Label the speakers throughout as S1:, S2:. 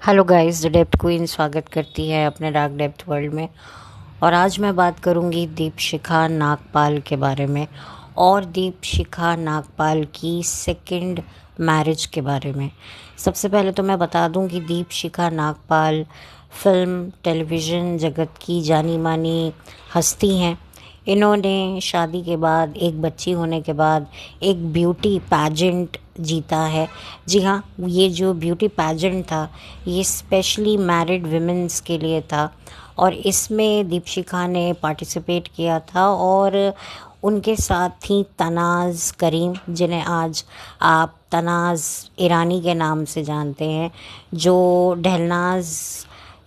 S1: Hello guys, the depth queen स्वागत करती है अपने डार्क डेप्थ वर्ल्ड में। और आज मैं बात करूंगी दीपशिखा नागपाल के बारे में और दीपशिखा नागपाल की सेकंड मैरिज के बारे में। सबसे पहले तो मैं बता दूं कि दीपशिखा नागपाल फिल्म टेलीविज़न जगत की जानी मानी हस्ती हैं। इन्होंने शादी के बाद, एक बच्ची होने के बाद, एक ब्यूटी पैजेंट जीता है। जी हाँ, ये जो ब्यूटी पैजेंट था ये स्पेशली मैरिड विमेंस के लिए था और इसमें दीपशिखा ने पार्टिसिपेट किया था। और उनके साथ थी तनाज़ करीम, जिन्हें आज आप तनाज़ ईरानी के नाम से जानते हैं, जो ढलनाज़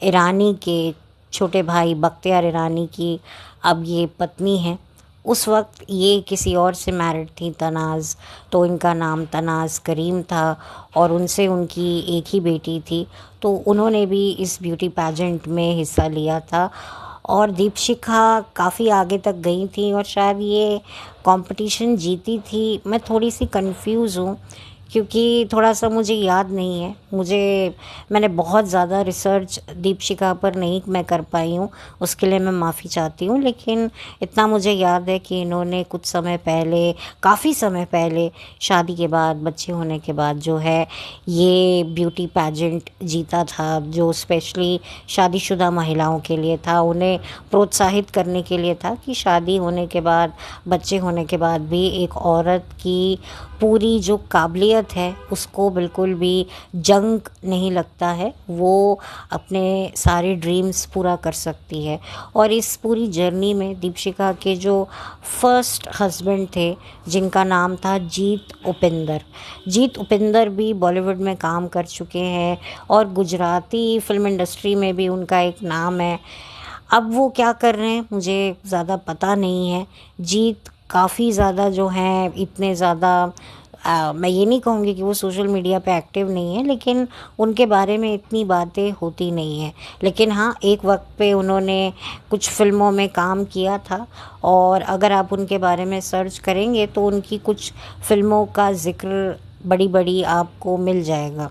S1: ईरानी के छोटे भाई बख्तियार ईरानी की अब ये पत्नी है। उस वक्त ये किसी और से मैरिड थी तनाज़, तो इनका नाम तनाज़ करीम था और उनसे उनकी एक ही बेटी थी। तो उन्होंने भी इस ब्यूटी पैजेंट में हिस्सा लिया था और दीपशिखा काफ़ी आगे तक गई थी और शायद ये कंपटीशन जीती थी। मैं थोड़ी सी कंफ्यूज हूँ क्योंकि थोड़ा सा मुझे याद नहीं है। मैंने बहुत ज़्यादा रिसर्च दीपशिखा पर नहीं मैं कर पाई हूँ, उसके लिए मैं माफ़ी चाहती हूँ। लेकिन इतना मुझे याद है कि इन्होंने कुछ समय पहले, काफ़ी समय पहले, शादी के बाद, बच्चे होने के बाद जो है ये ब्यूटी पैजेंट जीता था, जो स्पेशली शादीशुदा महिलाओं के लिए था। उन्हें प्रोत्साहित करने के लिए था कि शादी होने के बाद, बच्चे होने के बाद भी एक औरत की पूरी जो काबिलियत है उसको बिल्कुल भी जंग नहीं लगता है, वो अपने सारे ड्रीम्स पूरा कर सकती है। और इस पूरी जर्नी में दीपशिखा के जो फर्स्ट हस्बैंड थे, जिनका नाम था जीत उपिंदर भी बॉलीवुड में काम कर चुके हैं और गुजराती फिल्म इंडस्ट्री में भी उनका एक नाम है। अब वो क्या कर रहे हैं मुझे ज़्यादा पता नहीं है। जीत काफ़ी ज़्यादा जो हैं, इतने ज़्यादा मैं ये नहीं कहूँगी कि वो सोशल मीडिया पे एक्टिव नहीं है, लेकिन उनके बारे में इतनी बातें होती नहीं हैं। लेकिन हाँ, एक वक्त पे उन्होंने कुछ फिल्मों में काम किया था और अगर आप उनके बारे में सर्च करेंगे तो उनकी कुछ फिल्मों का ज़िक्र बड़ी बड़ी आपको मिल जाएगा।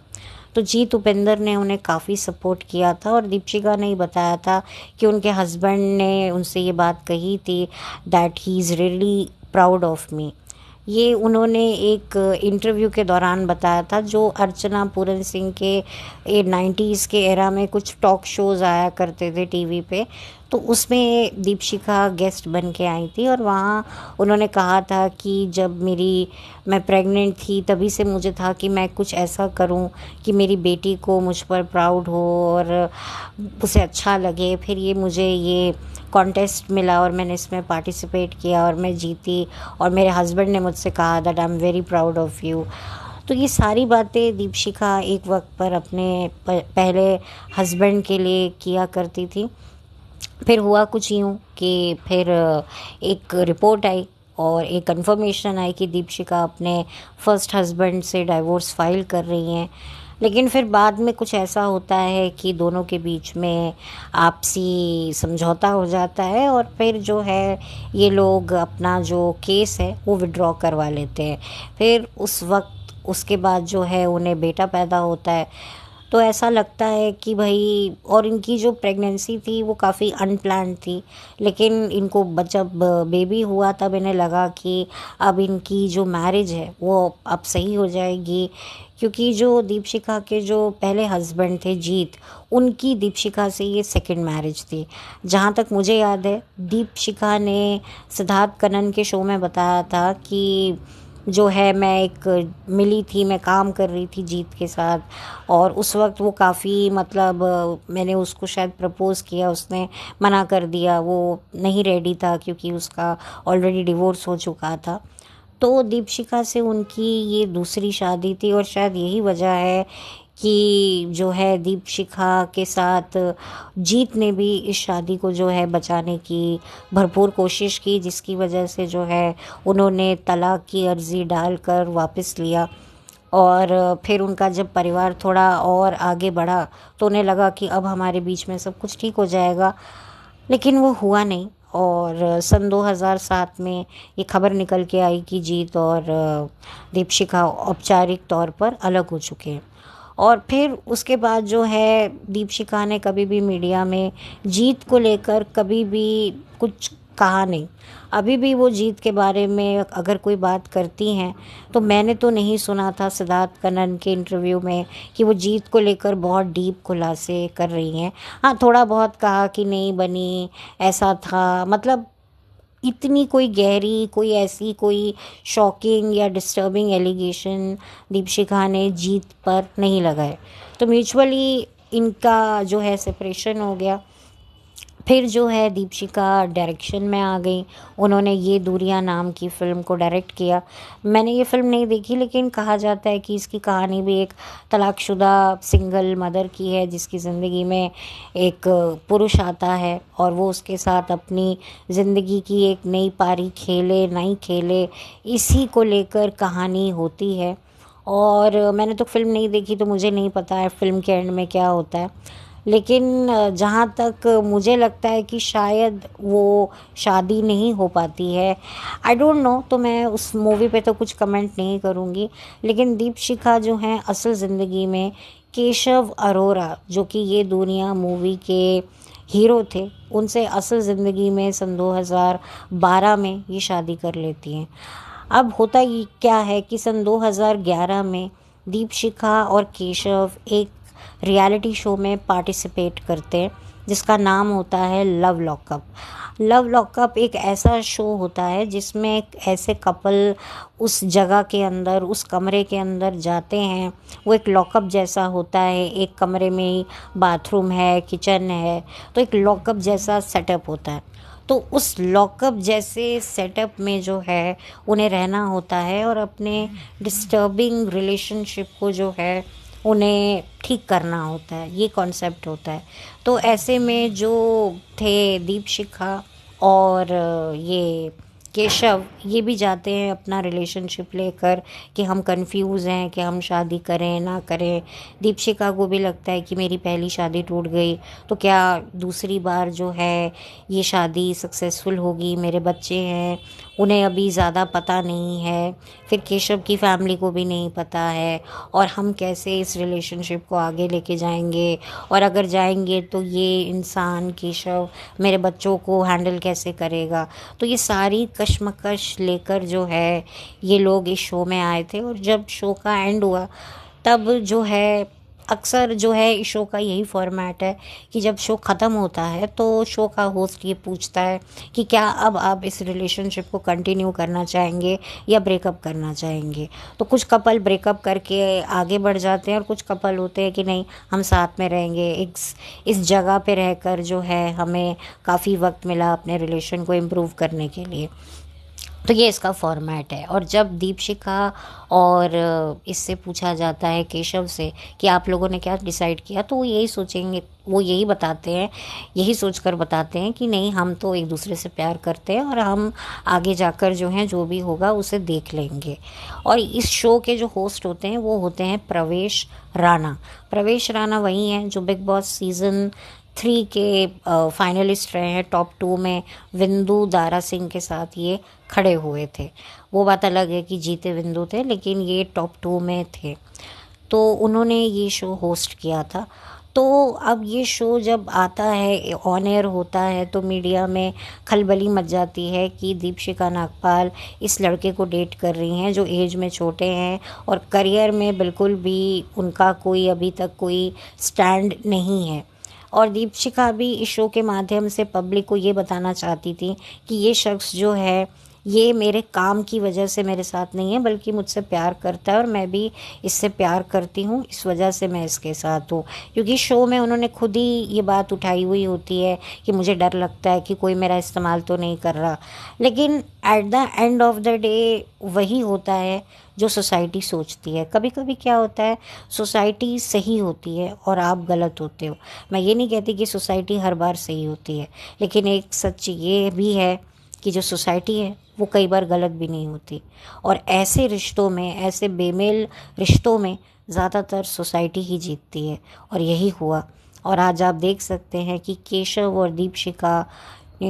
S1: तो जीत उपेंद्र ने उन्हें काफ़ी सपोर्ट किया था और दीपशिखा ने ही बताया था कि उनके हस्बैंड ने उनसे ये बात कही थी that he is really proud of me. ये उन्होंने एक इंटरव्यू के दौरान बताया था, जो अर्चना पूरन सिंह के 90s के एरा में कुछ टॉक शोज़ आया करते थे टीवी पे। तो उसमें दीपशिखा गेस्ट बन के आई थी और वहाँ उन्होंने कहा था कि जब मैं प्रेग्नेंट थी तभी से मुझे था कि मैं कुछ ऐसा करूँ कि मेरी बेटी को मुझ पर प्राउड हो और उसे अच्छा लगे। फिर मुझे ये कॉन्टेस्ट मिला और मैंने इसमें पार्टिसिपेट किया और मैं जीती और मेरे हस्बैंड ने मुझसे कहा that I am very proud of you. तो ये सारी बातें दीपशिखा एक वक्त पर अपने पहले हस्बैंड के लिए किया करती थी। फिर हुआ कुछ यूँ कि फिर एक रिपोर्ट आई और एक कंफर्मेशन आई कि दीपशिखा अपने फर्स्ट हस्बैंड से डाइवोर्स फाइल कर रही हैं। लेकिन फिर बाद में कुछ ऐसा होता है कि दोनों के बीच में आपसी समझौता हो जाता है और फिर जो है ये लोग अपना जो केस है वो विड्रॉ करवा लेते हैं। फिर उस वक्त उसके बाद जो है उन्हें बेटा पैदा होता है। तो ऐसा लगता है कि भाई, और इनकी जो प्रेगनेंसी थी वो काफ़ी अनप्लान्ड थी, लेकिन इनको जब बेबी हुआ तब इन्हें लगा कि अब इनकी जो मैरिज है वो अब सही हो जाएगी। क्योंकि जो दीपशिखा के जो पहले हस्बैंड थे जीत, उनकी दीपशिखा से ये सेकंड मैरिज थी। जहाँ तक मुझे याद है, दीपशिखा ने सिद्धार्थ कनन के शो में बताया था कि जो है मैं काम कर रही थी जीत के साथ और उस वक्त वो काफ़ी, मतलब मैंने उसको शायद प्रपोज़ किया, उसने मना कर दिया, वो नहीं रेडी था क्योंकि उसका ऑलरेडी डिवोर्स हो चुका था। तो दीपशिखा से उनकी ये दूसरी शादी थी और शायद यही वजह है कि जो है दीपशिखा के साथ जीत ने भी इस शादी को जो है बचाने की भरपूर कोशिश की, जिसकी वजह से जो है उन्होंने तलाक की अर्ज़ी डालकर वापस लिया। और फिर उनका जब परिवार थोड़ा और आगे बढ़ा तो उन्हें लगा कि अब हमारे बीच में सब कुछ ठीक हो जाएगा, लेकिन वो हुआ नहीं। और सन 2007 में ये खबर निकल के आई कि जीत और दीपशिखा औपचारिक तौर पर अलग हो चुके हैं। और फिर उसके बाद जो है दीपशिखा ने कभी भी मीडिया में जीत को लेकर कभी भी कुछ कहा नहीं। अभी भी वो जीत के बारे में अगर कोई बात करती हैं तो मैंने तो नहीं सुना था सिद्धार्थ कनन के इंटरव्यू में कि वो जीत को लेकर बहुत डीप खुलासे कर रही हैं। हाँ, थोड़ा बहुत कहा कि नहीं बनी, ऐसा था, मतलब इतनी कोई गहरी, कोई ऐसी कोई शॉकिंग या डिस्टर्बिंग एलिगेशन दीपशिखा ने जीत पर नहीं लगाए। तो म्यूचुअली इनका जो है सेपरेशन हो गया। फिर जो है दीपशिखा डायरेक्शन में आ गई। उन्होंने ये दूरियां नाम की फ़िल्म को डायरेक्ट किया। मैंने ये फ़िल्म नहीं देखी, लेकिन कहा जाता है कि इसकी कहानी भी एक तलाकशुदा सिंगल मदर की है जिसकी ज़िंदगी में एक पुरुष आता है और वो उसके साथ अपनी ज़िंदगी की एक नई पारी खेले नहीं खेले, इसी को लेकर कहानी होती है। और मैंने तो फ़िल्म नहीं देखी तो मुझे नहीं पता है फ़िल्म के एंड में क्या होता है, लेकिन जहाँ तक मुझे लगता है कि शायद वो शादी नहीं हो पाती है। आई डोंट नो, तो मैं उस मूवी पे तो कुछ कमेंट नहीं करूँगी। लेकिन दीपशिखा जो हैं असल ज़िंदगी में केशव अरोरा, जो कि ये दुनिया मूवी के हीरो थे, उनसे असल ज़िंदगी में सन 2012 में ये शादी कर लेती हैं। अब होता ये क्या है कि सन 2011 में दीपशिखा और केशव एक रियलिटी शो में पार्टिसिपेट करते हैं जिसका नाम होता है लव लॉकअप। लव लॉकअप एक ऐसा शो होता है जिसमें एक ऐसे कपल उस जगह के अंदर, उस कमरे के अंदर जाते हैं। वो एक लॉकअप जैसा होता है, एक कमरे में ही बाथरूम है, किचन है, तो एक लॉकअप जैसा सेटअप होता है। तो उस लॉकअप जैसे सेटअप में जो है उन्हें रहना होता है और अपने डिस्टर्बिंग रिलेशनशिप को जो है उन्हें ठीक करना होता है, ये कॉन्सेप्ट होता है। तो ऐसे में जो थे दीपशिखा और ये केशव, ये भी जाते हैं अपना रिलेशनशिप लेकर कि हम कंफ्यूज हैं कि हम शादी करें ना करें। दीपशिखा को भी लगता है कि मेरी पहली शादी टूट गई तो क्या दूसरी बार जो है ये शादी सक्सेसफुल होगी, मेरे बच्चे हैं, उन्हें अभी ज़्यादा पता नहीं है, फिर केशव की फैमिली को भी नहीं पता है, और हम कैसे इस रिलेशनशिप को आगे लेके जाएंगे, और अगर जाएंगे तो ये इंसान केशव मेरे बच्चों को हैंडल कैसे करेगा। तो ये सारी कश्मकश लेकर जो है ये लोग इस शो में आए थे। और जब शो का एंड हुआ तब जो है अक्सर जो है इस शो का यही फॉर्मेट है कि जब शो ख़त्म होता है तो शो का होस्ट ये पूछता है कि क्या अब आप इस रिलेशनशिप को कंटिन्यू करना चाहेंगे या ब्रेकअप करना चाहेंगे। तो कुछ कपल ब्रेकअप करके आगे बढ़ जाते हैं और कुछ कपल होते हैं कि नहीं, हम साथ में रहेंगे। इस जगह पे रहकर जो है हमें काफ़ी वक्त मिला अपने रिलेशन को इम्प्रूव करने के लिए। तो ये इसका फॉर्मेट है। और जब दीपशिखा और इससे पूछा जाता है केशव से कि आप लोगों ने क्या डिसाइड किया, तो वो यही सोचेंगे, वो यही बताते हैं, यही सोचकर बताते हैं कि नहीं, हम तो एक दूसरे से प्यार करते हैं और हम आगे जाकर जो है जो भी होगा उसे देख लेंगे। और इस शो के जो होस्ट होते हैं वो होते हैं प्रवेश राणा। प्रवेश राणा वही हैं जो बिग बॉस सीज़न 3 के फाइनलिस्ट रहे हैं। टॉप 2 में विंदु दारा सिंह के साथ ये खड़े हुए थे। वो बात अलग है कि जीते विंदु थे, लेकिन ये टॉप 2 में थे। तो उन्होंने ये शो होस्ट किया था। तो अब ये शो जब आता है, ऑन एयर होता है, तो मीडिया में खलबली मच जाती है कि दीपशिखा नागपाल इस लड़के को डेट कर रही हैं जो एज में छोटे हैं और करियर में बिल्कुल भी उनका कोई अभी तक कोई स्टैंड नहीं है। और दीपशिखा भी इस शो के माध्यम से पब्लिक को ये बताना चाहती थी कि ये शख्स जो है ये मेरे काम की वजह से मेरे साथ नहीं है, बल्कि मुझसे प्यार करता है और मैं भी इससे प्यार करती हूँ, इस वजह से मैं इसके साथ हूँ। क्योंकि शो में उन्होंने खुद ही ये बात उठाई हुई होती है कि मुझे डर लगता है कि कोई मेरा इस्तेमाल तो नहीं कर रहा। लेकिन at the end of the day वही होता है जो सोसाइटी सोचती है। कभी कभी क्या होता है, सोसाइटी सही होती है और आप गलत होते हो। मैं ये नहीं कहती कि सोसाइटी हर बार सही होती है, लेकिन एक सच ये भी है कि जो सोसाइटी है वो कई बार गलत भी नहीं होती। और ऐसे रिश्तों में, ऐसे बेमेल रिश्तों में ज़्यादातर सोसाइटी ही जीतती है, और यही हुआ। और आज आप देख सकते हैं कि केशव और दीपशिखा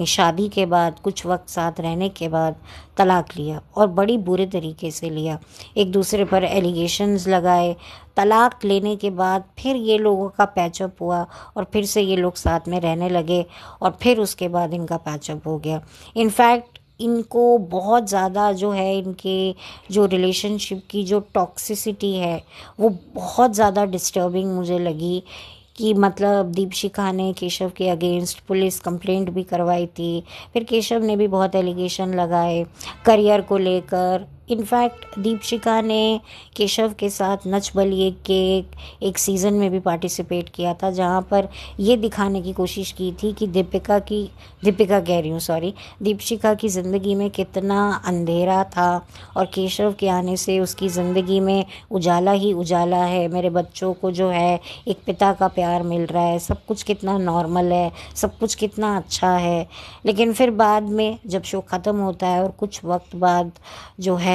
S1: शादी के बाद कुछ वक्त साथ रहने के बाद तलाक लिया, और बड़ी बुरे तरीके से लिया। एक दूसरे पर एलिगेशंस लगाए। तलाक लेने के बाद फिर ये लोगों का पैचअप हुआ और फिर से ये लोग साथ में रहने लगे, और फिर उसके बाद इनका पैचअप हो गया। इनफैक्ट इनको बहुत ज़्यादा जो है, इनके जो रिलेशनशिप की जो टॉक्सिसिटी है वो बहुत ज़्यादा डिस्टर्बिंग मुझे लगी। कि मतलब दीपशिखा ने केशव के अगेंस्ट पुलिस कंप्लेंट भी करवाई थी, फिर केशव ने भी बहुत एलिगेशन लगाए करियर को लेकर। इनफैक्ट दीपशिखा ने केशव के साथ नच बलिए के एक सीज़न में भी पार्टिसिपेट किया था, जहाँ पर ये दिखाने की कोशिश की थी कि दीपिका कह रही हूँ, सॉरी, दीपशिखा की ज़िंदगी में कितना अंधेरा था और केशव के आने से उसकी ज़िंदगी में उजाला ही उजाला है। मेरे बच्चों को जो है एक पिता का प्यार मिल रहा है, सब कुछ कितना नॉर्मल है, सब कुछ कितना अच्छा है। लेकिन फिर बाद में जब शो ख़त्म होता है और कुछ वक्त बाद जो है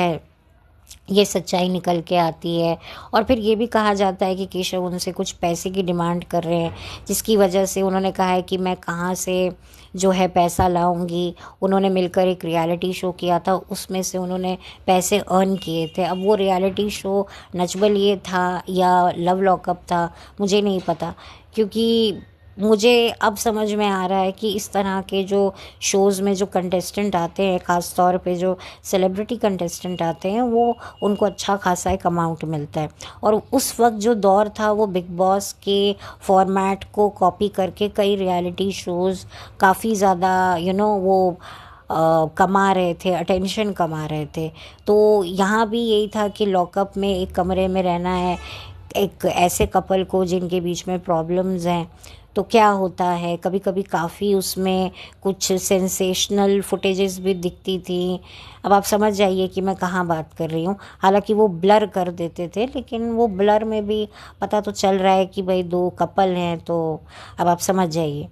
S1: ये सच्चाई निकल के आती है, और फिर ये भी कहा जाता है कि केशव उनसे कुछ पैसे की डिमांड कर रहे हैं, जिसकी वजह से उन्होंने कहा है कि मैं कहाँ से जो है पैसा लाऊंगी। उन्होंने मिलकर एक रियलिटी शो किया था, उसमें से उन्होंने पैसे अर्न किए थे। अब वो रियलिटी शो नच बलिए था या लव लॉकअप था, मुझे नहीं पता, क्योंकि मुझे अब समझ में आ रहा है कि इस तरह के जो शोज़ में जो कंटेस्टेंट आते हैं, ख़ास तौर पे जो सेलिब्रिटी कंटेस्टेंट आते हैं, वो उनको अच्छा खासा एक अमाउंट मिलता है। और उस वक्त जो दौर था वो बिग बॉस के फॉर्मेट को कॉपी करके कई रियलिटी शोज़ काफ़ी ज़्यादा वो कमा रहे थे, अटेंशन कमा रहे थे। तो यहाँ भी यही था कि लॉकअप में एक कमरे में रहना है एक ऐसे कपल को जिनके बीच में प्रॉब्लम्स हैं। तो क्या होता है, कभी कभी काफ़ी उसमें कुछ सेंसेशनल फुटेजेस भी दिखती थी। अब आप समझ जाइए कि मैं कहाँ बात कर रही हूँ। हालांकि वो ब्लर कर देते थे, लेकिन वो ब्लर में भी पता तो चल रहा है कि भाई दो कपल हैं, तो अब आप समझ जाइए।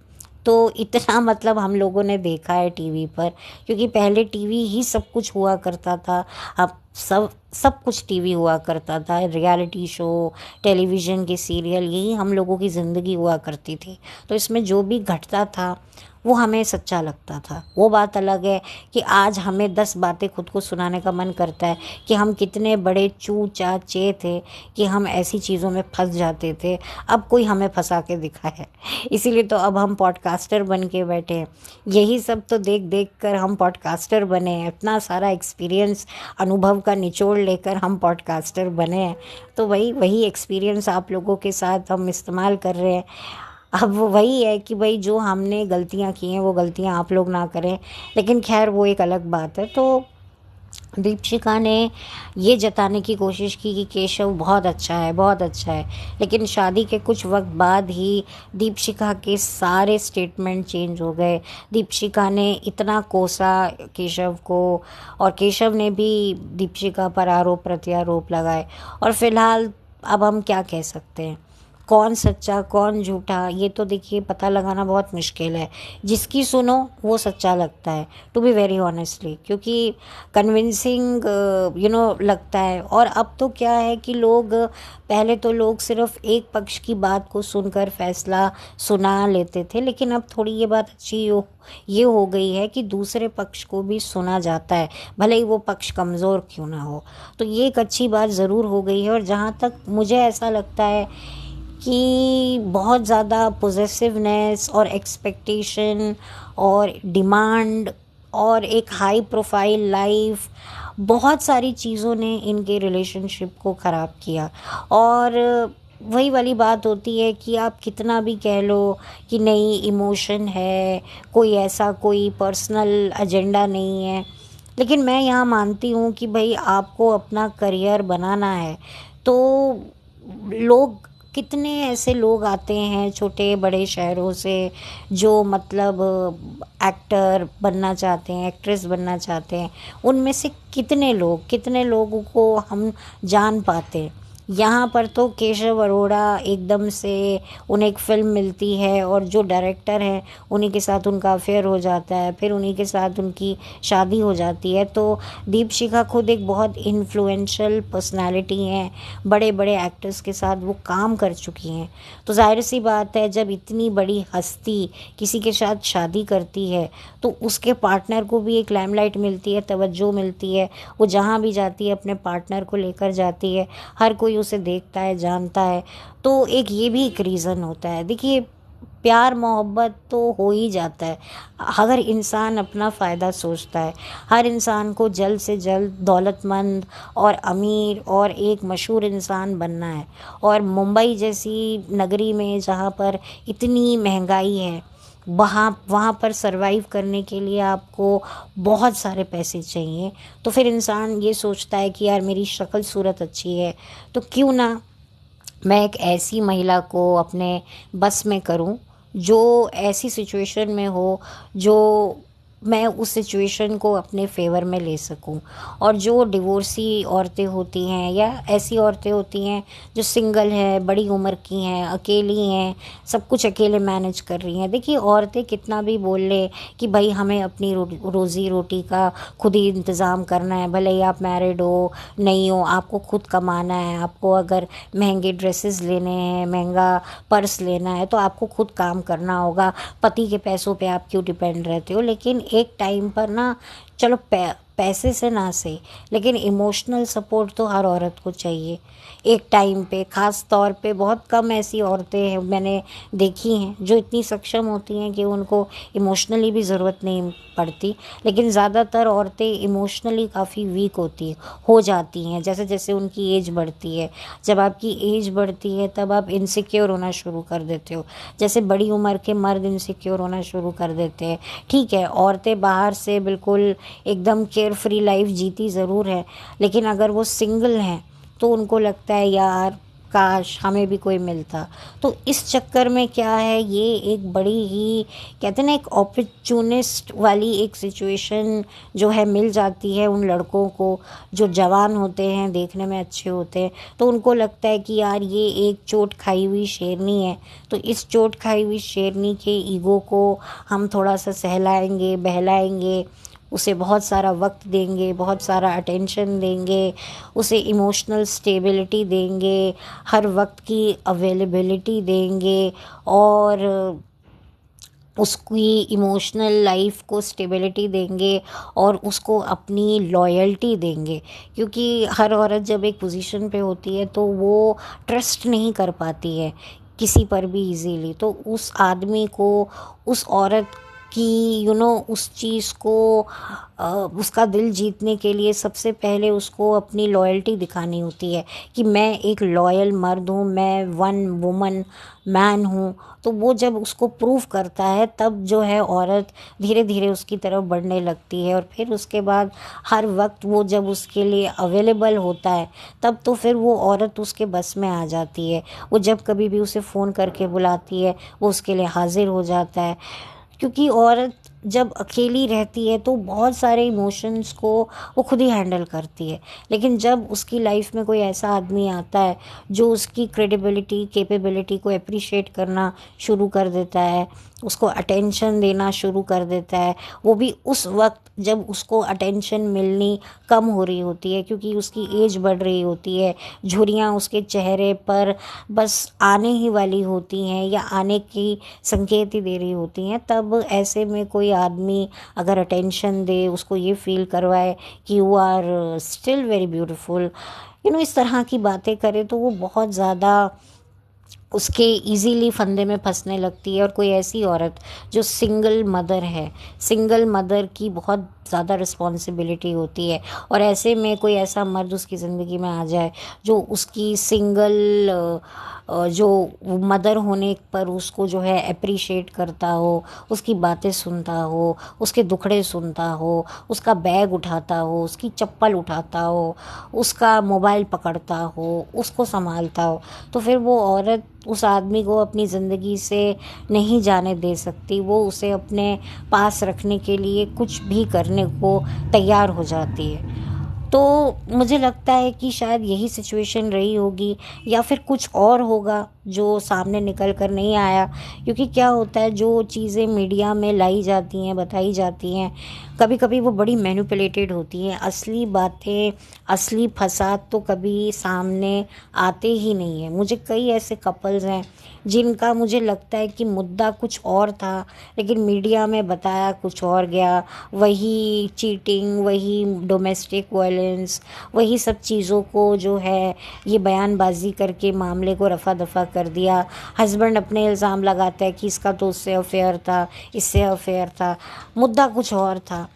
S1: तो इतना मतलब हम लोगों ने देखा है टीवी पर, क्योंकि पहले टीवी ही सब कुछ हुआ करता था। अब सब सब कुछ टीवी हुआ करता था, रियलिटी शो, टेलीविज़न के सीरियल, यही हम लोगों की ज़िंदगी हुआ करती थी। तो इसमें जो भी घटता था वो हमें सच्चा लगता था। वो बात अलग है कि आज हमें 10 बातें खुद को सुनाने का मन करता है कि हम कितने बड़े चू चा चे थे कि हम ऐसी चीज़ों में फंस जाते थे। अब कोई हमें फंसा के दिखा है, इसीलिए तो अब हम पॉडकास्टर बन के बैठे हैं। यही सब तो देख देख कर हम पॉडकास्टर बने हैं। इतना सारा एक्सपीरियंस, अनुभव का निचोड़ लेकर हम पॉडकास्टर बने हैं। तो वही एक्सपीरियंस आप लोगों के साथ हम इस्तेमाल कर रहे हैं। अब वही है कि भाई जो हमने गलतियां की हैं वो गलतियां आप लोग ना करें, लेकिन खैर वो एक अलग बात है। तो दीपशिखा ने ये जताने की कोशिश की कि केशव बहुत अच्छा है, बहुत अच्छा है, लेकिन शादी के कुछ वक्त बाद ही दीपशिखा के सारे स्टेटमेंट चेंज हो गए। दीपशिखा ने इतना कोसा केशव को, और केशव ने भी दीपशिखा पर आरोप प्रत्यारोप लगाए। और फिलहाल अब हम क्या कह सकते हैं, कौन सच्चा कौन झूठा, ये तो देखिए पता लगाना बहुत मुश्किल है। जिसकी सुनो वो सच्चा लगता है, टू बी वेरी ऑनेस्टली, क्योंकि कन्विंसिंग लगता है। और अब तो क्या है कि पहले तो लोग सिर्फ एक पक्ष की बात को सुनकर फैसला सुना लेते थे, लेकिन अब थोड़ी ये बात ये हो गई है कि दूसरे पक्ष को भी सुना जाता है, भले ही वो पक्ष कमज़ोर क्यों ना हो। तो ये एक अच्छी बात ज़रूर हो गई है। और जहाँ तक मुझे ऐसा लगता है कि बहुत ज़्यादा पोजेसिवनेस और एक्सपेक्टेशन और डिमांड और एक हाई प्रोफाइल लाइफ, बहुत सारी चीज़ों ने इनके रिलेशनशिप को ख़राब किया। और वही वाली बात होती है कि आप कितना भी कह लो कि नहीं इमोशन है, कोई ऐसा कोई पर्सनल एजेंडा नहीं है, लेकिन मैं यहाँ मानती हूँ कि भाई आपको अपना करियर बनाना है। तो लोग, कितने ऐसे लोग आते हैं छोटे बड़े शहरों से जो मतलब एक्टर बनना चाहते हैं, एक्ट्रेस बनना चाहते हैं। उनमें से कितने लोगों को हम जान पाते हैं, यहाँ पर तो केशव अरोड़ा एकदम से उन्हें एक फ़िल्म मिलती है और जो डायरेक्टर हैं उन्हीं के साथ उनका अफेयर हो जाता है, फिर उन्हीं के साथ उनकी शादी हो जाती है। तो दीपशिखा खुद एक बहुत इन्फ्लुएंशियल पर्सनालिटी हैं, बड़े बड़े एक्टर्स के साथ वो काम कर चुकी हैं। तो जाहिर सी बात है, जब इतनी बड़ी हस्ती किसी के साथ शादी करती है तो उसके पार्टनर को भी एक लाइमलाइट मिलती है, तवज्जो मिलती है। वो जहाँ भी जाती है अपने पार्टनर को लेकर जाती है, हर कोई उसे देखता है, जानता है। तो एक ये भी एक रीज़न होता है। देखिए, प्यार मोहब्बत तो हो ही जाता है अगर इंसान अपना फ़ायदा सोचता है। हर इंसान को जल्द से जल्द दौलतमंद और अमीर और एक मशहूर इंसान बनना है। और मुंबई जैसी नगरी में जहाँ पर इतनी महंगाई है, वहाँ पर सरवाइव करने के लिए आपको बहुत सारे पैसे चाहिए। तो फिर इंसान ये सोचता है कि यार मेरी शक्ल सूरत अच्छी है, तो क्यों ना मैं एक ऐसी महिला को अपने बस में करूं जो ऐसी सिचुएशन में हो, जो मैं उस सिचुएशन को अपने फेवर में ले सकूं। और जो डिवोर्सी औरतें होती हैं या ऐसी औरतें होती हैं जो सिंगल हैं, बड़ी उम्र की हैं, अकेली हैं, सब कुछ अकेले मैनेज कर रही हैं। देखिए, औरतें कितना भी बोल ले कि भाई हमें अपनी रोज़ी रोटी का खुद ही इंतज़ाम करना है, भले ही आप मैरिड हो नहीं हो, आपको खुद कमाना है। आपको अगर महंगे ड्रेसेस लेने हैं, महंगा पर्स लेना है, तो आपको खुद काम करना होगा। पति के पैसों पे आप क्यों डिपेंड रहते हो? लेकिन एक टाइम पर ना, चलो पैसे से ना सही, लेकिन इमोशनल सपोर्ट तो हर औरत को चाहिए एक टाइम पे। ख़ास तौर पे बहुत कम ऐसी औरतें हैं मैंने देखी हैं जो इतनी सक्षम होती हैं कि उनको इमोशनली भी ज़रूरत नहीं पड़ती। लेकिन ज़्यादातर औरतें इमोशनली काफ़ी वीक हो जाती हैं जैसे जैसे उनकी एज बढ़ती है। जब आपकी एज बढ़ती है तब आप इनसिक्योर होना शुरू कर देते हो। जैसे बड़ी उम्र के मर्द इनसिक्योर होना शुरू कर देते हैं। ठीक है, औरतें बाहर से बिल्कुल एकदम केयर फ्री लाइफ जीती ज़रूर है, लेकिन अगर वो सिंगल हैं तो उनको लगता है यार काश हमें भी कोई मिलता। तो इस चक्कर में क्या है, ये एक बड़ी ही कहते हैं ना, एक अपॉर्चुनिस्ट वाली एक सिचुएशन जो है मिल जाती है उन लड़कों को जो जवान होते हैं, देखने में अच्छे होते हैं। तो उनको लगता है कि यार ये एक चोट खाई हुई शेरनी है, तो इस चोट खाई हुई शेरनी के ईगो को हम थोड़ा सा सहलाएंगे, बहलाएंगे, उसे बहुत सारा वक्त देंगे, बहुत सारा अटेंशन देंगे, उसे इमोशनल स्टेबिलिटी देंगे, हर वक्त की अवेलेबिलिटी देंगे और उसकी इमोशनल लाइफ को स्टेबिलिटी देंगे और उसको अपनी लॉयल्टी देंगे। क्योंकि हर औरत जब एक पोजीशन पे होती है तो वो ट्रस्ट नहीं कर पाती है किसी पर भी इजीली। तो उस आदमी को, उस औरत कि उस चीज़ को उसका दिल जीतने के लिए सबसे पहले उसको अपनी लॉयल्टी दिखानी होती है कि मैं एक लॉयल मर्द हूँ, मैं वन वुमन मैन हूँ। तो वो जब उसको प्रूव करता है तब जो है औरत धीरे धीरे उसकी तरफ बढ़ने लगती है। और फिर उसके बाद हर वक्त वो जब उसके लिए अवेलेबल होता है तब तो फिर वो औरत उसके बस में आ जाती है। वो जब कभी भी उसे फ़ोन करके बुलाती है वो उसके लिए हाजिर हो जाता है। क्योंकि औरत जब अकेली रहती है तो बहुत सारे इमोशंस को वो खुद ही हैंडल करती है। लेकिन जब उसकी लाइफ में कोई ऐसा आदमी आता है जो उसकी क्रेडिबिलिटी, कैपेबिलिटी को अप्रिशिएट करना शुरू कर देता है, उसको अटेंशन देना शुरू कर देता है, वो भी उस वक्त जब उसको अटेंशन मिलनी कम हो रही होती है क्योंकि उसकी एज बढ़ रही होती है, झुर्रियाँ उसके चेहरे पर बस आने ही वाली होती हैं या आने की संकेत ही दे रही होती हैं, तब ऐसे में कोई आदमी अगर अटेंशन दे, उसको ये फील करवाए कि you are still very beautiful, इस तरह की बातें करे, तो वो बहुत ज़्यादा उसके इजीली फंदे में फंसने लगती है। और कोई ऐसी औरत जो सिंगल मदर है, सिंगल मदर की बहुत ज़्यादा रिस्पॉन्सिबिलिटी होती है। और ऐसे में कोई ऐसा मर्द उसकी ज़िंदगी में आ जाए जो उसकी सिंगल जो मदर होने पर उसको जो है अप्रिशिएट करता हो, उसकी बातें सुनता हो, उसके दुखड़े सुनता हो, उसका बैग उठाता हो, उसकी चप्पल उठाता हो, उसका मोबाइल पकड़ता हो, उसको संभालता हो, तो फिर वो औरत उस आदमी को अपनी ज़िंदगी से नहीं जाने दे सकती। वो उसे अपने पास रखने के लिए कुछ भी करने को तैयार हो जाती है। तो मुझे लगता है कि शायद यही सिचुएशन रही होगी, या फिर कुछ और होगा जो सामने निकल कर नहीं आया। क्योंकि क्या होता है, जो चीज़ें मीडिया में लाई जाती हैं, बताई जाती हैं, कभी कभी वो बड़ी मैनिपुलेटेड होती हैं। असली बातें, असली फसाद तो कभी सामने आते ही नहीं है। मुझे कई ऐसे कपल्स हैं जिनका मुझे लगता है कि मुद्दा कुछ और था, लेकिन मीडिया में बताया कुछ और गया। वही चीटिंग, वही डोमेस्टिक वायलेंस, वही सब चीज़ों को जो है ये बयानबाजी करके मामले को रफा दफा कर दिया। हस्बैंड अपने इल्ज़ाम लगाता है कि इसका तो उससे अफेयर था, इससे अफेयर था, मुद्दा कुछ और था।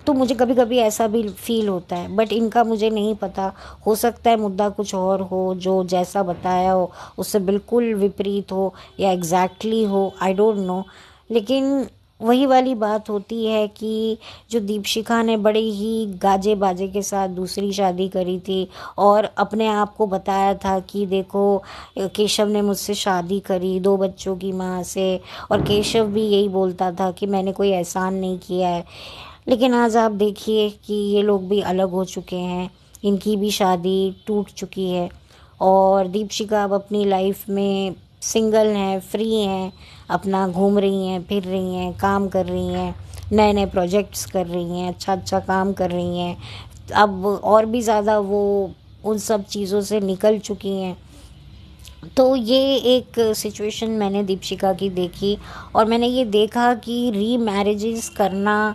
S1: तो मुझे कभी कभी ऐसा भी फील होता है, बट इनका मुझे नहीं पता। हो सकता है मुद्दा कुछ और हो, जो जैसा बताया हो उससे बिल्कुल विपरीत हो, या एग्जैक्टली हो, आई डोंट नो। लेकिन वही वाली बात होती है कि जो दीपशिखा ने बड़े ही गाजे बाजे के साथ दूसरी शादी करी थी, और अपने आप को बताया था कि देखो, केशव ने मुझसे शादी करी 2 बच्चों की माँ से, और केशव भी यही बोलता था कि मैंने कोई एहसान नहीं किया है। लेकिन आज आप देखिए कि ये लोग भी अलग हो चुके हैं, इनकी भी शादी टूट चुकी है, और दीपशिखा अब अपनी लाइफ में सिंगल हैं, फ्री हैं, अपना घूम रही हैं, फिर रही हैं, काम कर रही हैं, नए नए प्रोजेक्ट्स कर रही हैं, अच्छा अच्छा काम कर रही हैं। अब और भी ज़्यादा वो उन सब चीज़ों से निकल चुकी हैं। तो ये एक सिचुएशन मैंने दीपशिखा की देखी, और मैंने ये देखा कि री मैरिजेस करना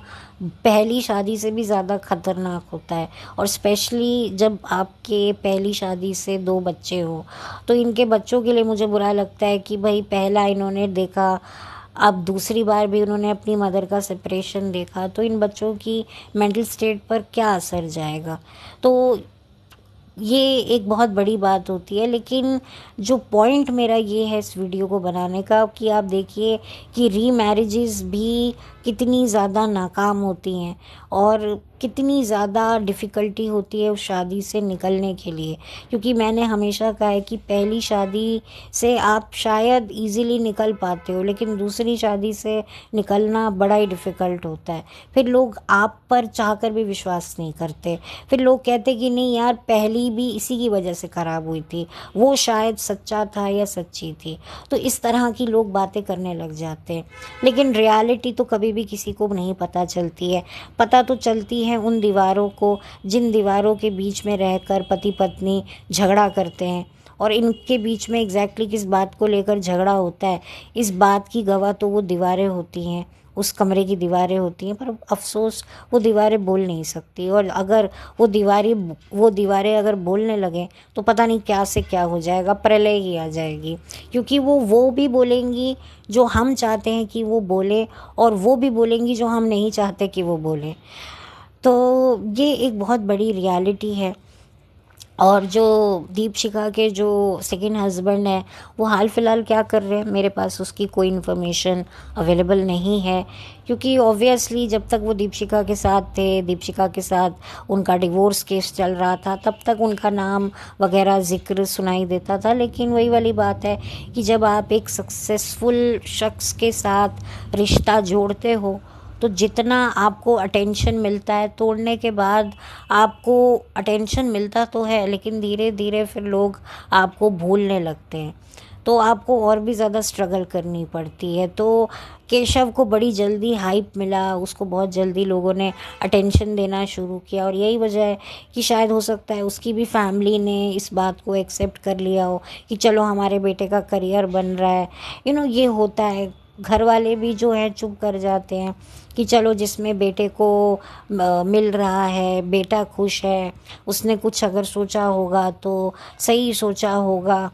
S1: पहली शादी से भी ज़्यादा ख़तरनाक होता है। और स्पेशली जब आपके पहली शादी से 2 बच्चे हो, तो इनके बच्चों के लिए मुझे बुरा लगता है कि भाई पहला इन्होंने देखा, अब दूसरी बार भी उन्होंने अपनी मदर का सेपरेशन देखा, तो इन बच्चों की मेंटल स्टेट पर क्या असर जाएगा। तो ये एक बहुत बड़ी बात होती है। लेकिन जो पॉइंट मेरा ये है इस वीडियो को बनाने का, कि आप देखिए कि री मैरिजेस भी कितनी ज़्यादा नाकाम होती हैं, और कितनी ज़्यादा डिफ़िकल्टी होती है उस शादी से निकलने के लिए। क्योंकि मैंने हमेशा कहा है कि पहली शादी से आप शायद इजीली निकल पाते हो, लेकिन दूसरी शादी से निकलना बड़ा ही डिफ़िकल्ट होता है। फिर लोग आप पर चाहकर भी विश्वास नहीं करते। फिर लोग कहते कि नहीं यार, पहली भी इसी की वजह से ख़राब हुई थी, वो शायद सच्चा था या सच्ची थी। तो इस तरह की लोग बातें करने लग जाते हैं। लेकिन रियलिटी तो कभी भी किसी को नहीं पता चलती है। पता तो चलती है उन दीवारों को जिन दीवारों के बीच में रहकर पति पत्नी झगड़ा करते हैं। और इनके बीच में एग्जैक्टली किस बात को लेकर झगड़ा होता है, इस बात की गवाह तो वो दीवारें होती हैं, उस कमरे की दीवारें होती हैं। पर अफसोस वो दीवारें बोल नहीं सकती, और अगर वो दीवारें अगर बोलने लगें तो पता नहीं क्या से क्या हो जाएगा, प्रलय ही आ जाएगी। क्योंकि वो भी बोलेंगी जो हम चाहते हैं कि वो बोले, और वो भी बोलेंगी जो हम नहीं चाहते कि वो बोले। तो ये एक बहुत बड़ी रियलिटी है। और जो दीपशिखा के जो सेकंड हस्बैंड हैं, वो हाल फिलहाल क्या कर रहे हैं, मेरे पास उसकी कोई इन्फॉर्मेशन अवेलेबल नहीं है। क्योंकि ऑब्वियसली जब तक वो दीपशिखा के साथ थे, दीपशिखा के साथ उनका डिवोर्स केस चल रहा था, तब तक उनका नाम वगैरह ज़िक्र सुनाई देता था। लेकिन वही वाली बात है कि जब आप एक सक्सेसफुल शख्स के साथ रिश्ता जोड़ते हो, तो जितना आपको अटेंशन मिलता है, तोड़ने के बाद आपको अटेंशन मिलता तो है, लेकिन धीरे धीरे फिर लोग आपको भूलने लगते हैं, तो आपको और भी ज़्यादा स्ट्रगल करनी पड़ती है। तो केशव को बड़ी जल्दी हाइप मिला, उसको बहुत जल्दी लोगों ने अटेंशन देना शुरू किया, और यही वजह है कि शायद हो सकता है उसकी भी फैमिली ने इस बात को एक्सेप्ट कर लिया हो कि चलो हमारे बेटे का करियर बन रहा है। ये होता है, घर वाले भी जो है चुप कर जाते हैं कि चलो जिसमें बेटे को मिल रहा है, बेटा खुश है, उसने कुछ अगर सोचा होगा तो सही सोचा होगा,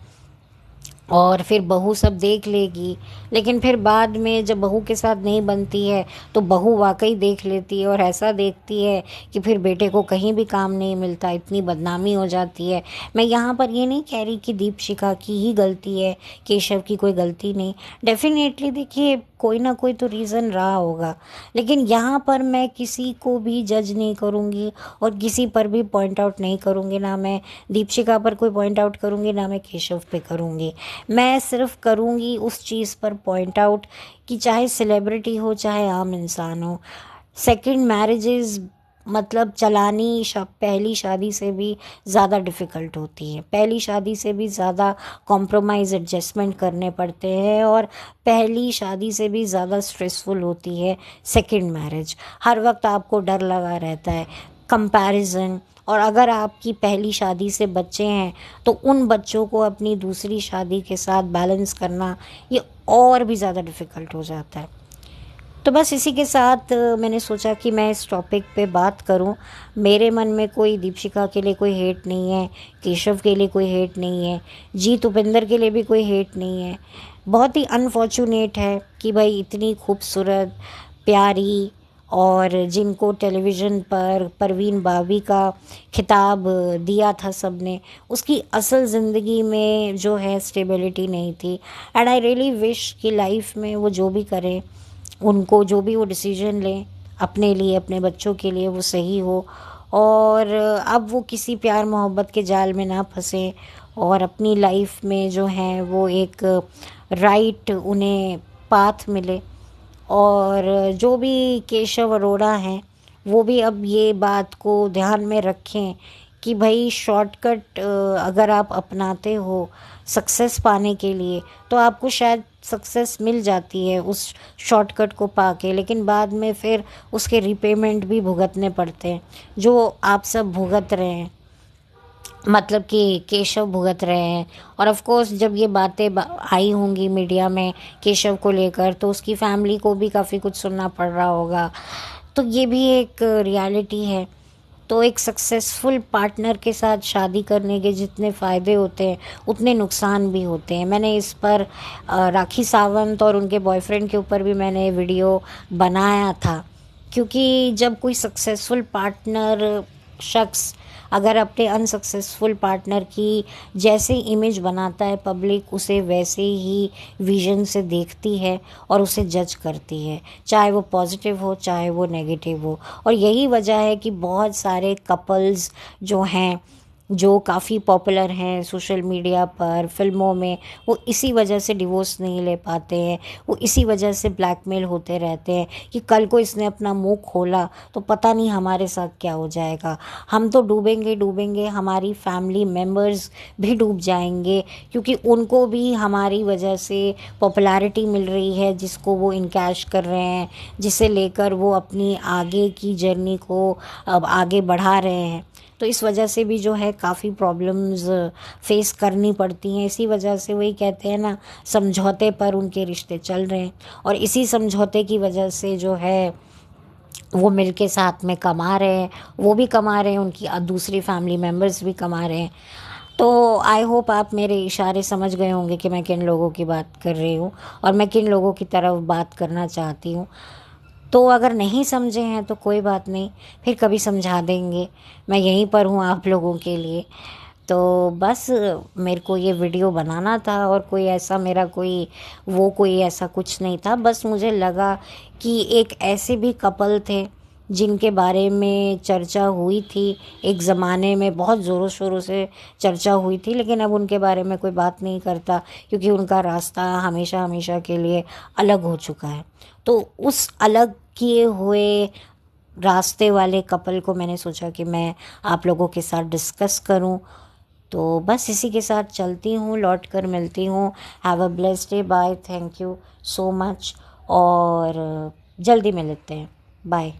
S1: और फिर बहू सब देख लेगी। लेकिन फिर बाद में जब बहू के साथ नहीं बनती है, तो बहू वाकई देख लेती है, और ऐसा देखती है कि फिर बेटे को कहीं भी काम नहीं मिलता, इतनी बदनामी हो जाती है। मैं यहाँ पर ये नहीं कह रही कि दीपशिखा की ही गलती है, केशव की कोई गलती नहीं। डेफिनेटली देखिए, कोई ना कोई तो रीज़न रहा होगा, लेकिन यहाँ पर मैं किसी को भी जज नहीं करूँगी, और किसी पर भी पॉइंट आउट नहीं करूँगी। ना मैं दीपशिखा पर कोई पॉइंट आउट करूँगी, ना मैं केशव पे करूँगी। मैं सिर्फ करूँगी उस चीज़ पर पॉइंट आउट कि चाहे सेलिब्रिटी हो, चाहे आम इंसान हो, सेकंड मैरिजेस मतलब चलानी पहली शादी से भी ज़्यादा डिफ़िकल्ट होती है, पहली शादी से भी ज़्यादा कॉम्प्रोमाइज़ एडजस्टमेंट करने पड़ते हैं, और पहली शादी से भी ज़्यादा स्ट्रेसफुल होती है सेकंड मैरिज। हर वक्त आपको डर लगा रहता है, कंपैरिजन, और अगर आपकी पहली शादी से बच्चे हैं तो उन बच्चों को अपनी दूसरी शादी के साथ बैलेंस करना ये और भी ज़्यादा डिफ़िकल्ट हो जाता है। तो बस इसी के साथ मैंने सोचा कि मैं इस टॉपिक पे बात करूं। मेरे मन में कोई दीपशिखा के लिए कोई हेट नहीं है, केशव के लिए कोई हेट नहीं है, जीत उपेंद्र के लिए भी कोई हेट नहीं है। बहुत ही अनफॉर्चुनेट है कि भाई इतनी खूबसूरत, प्यारी, और जिनको टेलीविज़न पर परवीन बाबी का खिताब दिया था सबने, उसकी असल ज़िंदगी में जो है स्टेबिलिटी नहीं थी। एंड आई रियली विश कि लाइफ में वो जो भी करें, उनको जो भी वो डिसीजन लें अपने लिए, अपने बच्चों के लिए, वो सही हो, और अब वो किसी प्यार मोहब्बत के जाल में ना फंसे, और अपनी लाइफ में जो है वो एक राइट उन्हें पाथ मिले। और जो भी केशव अरोड़ा हैं वो भी अब ये बात को ध्यान में रखें कि भाई शॉर्टकट अगर आप अपनाते हो सक्सेस पाने के लिए, तो आपको शायद सक्सेस मिल जाती है उस शॉर्टकट को पाके, लेकिन बाद में फिर उसके रिपेमेंट भी भुगतने पड़ते हैं, जो आप सब भुगत रहे हैं, मतलब कि केशव भुगत रहे हैं। और ऑफ कोर्स जब ये बातें आई होंगी मीडिया में केशव को लेकर, तो उसकी फैमिली को भी काफ़ी कुछ सुनना पड़ रहा होगा। तो ये भी एक रियलिटी है। तो एक सक्सेसफुल पार्टनर के साथ शादी करने के जितने फ़ायदे होते हैं उतने नुकसान भी होते हैं। मैंने इस पर राखी सावंत और उनके बॉयफ्रेंड के ऊपर भी मैंने वीडियो बनाया था, क्योंकि जब कोई सक्सेसफुल पार्टनर शख्स अगर अपने अनसक्सेसफुल पार्टनर की जैसे इमेज बनाता है, पब्लिक उसे वैसे ही विजन से देखती है और उसे जज करती है, चाहे वो पॉजिटिव हो चाहे वो नेगेटिव हो। और यही वजह है कि बहुत सारे कपल्स जो हैं, जो काफ़ी पॉपुलर हैं सोशल मीडिया पर, फिल्मों में, वो इसी वजह से डिवोर्स नहीं ले पाते हैं। वो इसी वजह से ब्लैकमेल होते रहते हैं कि कल को इसने अपना मुंह खोला तो पता नहीं हमारे साथ क्या हो जाएगा, हम तो डूबेंगे डूबेंगे, हमारी फैमिली मेम्बर्स भी डूब जाएंगे, क्योंकि उनको भी हमारी वजह से पॉपुलैरिटी मिल रही है जिसको वो इनकैश कर रहे हैं, जिसे लेकर वो अपनी आगे की जर्नी को अब आगे बढ़ा रहे हैं। तो इस वजह से भी जो है काफ़ी प्रॉब्लम्स फेस करनी पड़ती हैं। इसी वजह से वही कहते हैं ना, समझौते पर उनके रिश्ते चल रहे हैं, और इसी समझौते की वजह से जो है वो मिलके साथ में कमा रहे हैं, वो भी कमा रहे हैं, उनकी दूसरी फैमिली मेम्बर्स भी कमा रहे हैं। तो आई होप आप मेरे इशारे समझ गए होंगे कि मैं किन लोगों की बात कर रही हूँ और मैं किन लोगों की तरफ बात करना चाहती हूँ। तो अगर नहीं समझे हैं तो कोई बात नहीं, फिर कभी समझा देंगे, मैं यहीं पर हूँ आप लोगों के लिए। तो बस मेरे को ये वीडियो बनाना था, और कोई ऐसा मेरा कोई ऐसा कुछ नहीं था। बस मुझे लगा कि एक ऐसे भी कपल थे जिनके बारे में चर्चा हुई थी, एक ज़माने में बहुत ज़ोरों शोरों से चर्चा हुई थी, लेकिन अब उनके बारे में कोई बात नहीं करता, क्योंकि उनका रास्ता हमेशा हमेशा के लिए अलग हो चुका है। तो उस अलग किए हुए रास्ते वाले कपल को मैंने सोचा कि मैं आप लोगों के साथ डिस्कस करूं। तो बस इसी के साथ चलती हूँ, लौट कर मिलती हूँ। Have a blessed day, bye, thank you so much, और जल्दी मिलते हैं, बाय।